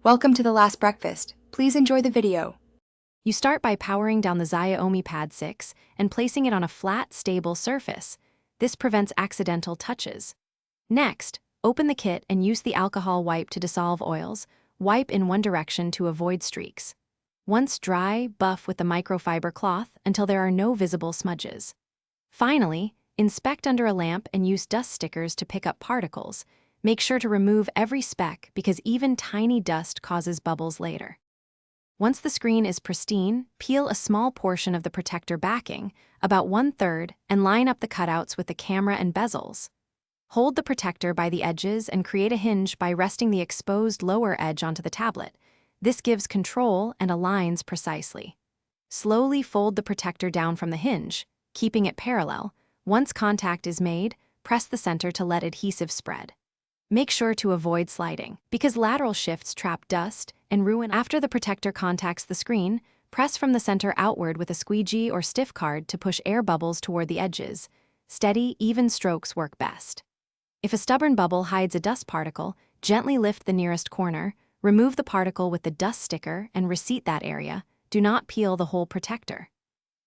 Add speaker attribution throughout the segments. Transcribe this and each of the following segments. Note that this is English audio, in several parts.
Speaker 1: Welcome to the last breakfast. Please enjoy the video.
Speaker 2: You start by powering down the Xiaomi Pad 6 and placing it on a flat, stable surface. This prevents accidental touches. Next, open the kit and use the alcohol wipe to dissolve oils. Wipe in one direction to avoid streaks. Once dry, buff with the microfiber cloth until there are no visible smudges. Finally, inspect under a lamp and use dust stickers to pick up particles. Make sure to remove every speck because even tiny dust causes bubbles later. Once the screen is pristine, peel a small portion of the protector backing, about 1/3, and line up the cutouts with the camera and bezels. Hold the protector by the edges and create a hinge by resting the exposed lower edge onto the tablet. This gives control and aligns precisely. Slowly fold the protector down from the hinge, keeping it parallel. Once contact is made, press the center to let adhesive spread. Make sure to avoid sliding, because lateral shifts trap dust and ruin. After the protector contacts the screen, press from the center outward with a squeegee or stiff card to push air bubbles toward the edges. Steady, even strokes work best. If a stubborn bubble hides a dust particle, gently lift the nearest corner, remove the particle with the dust sticker and reseat that area. Do not peel the whole protector.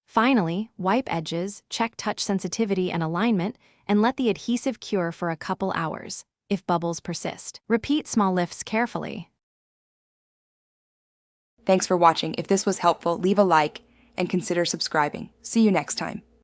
Speaker 2: Finally, wipe edges, check touch sensitivity and alignment, and let the adhesive cure for a couple hours. If bubbles persist, repeat small lifts carefully.
Speaker 1: Thanks for watching. If this was helpful, leave a like and consider subscribing. See you next time.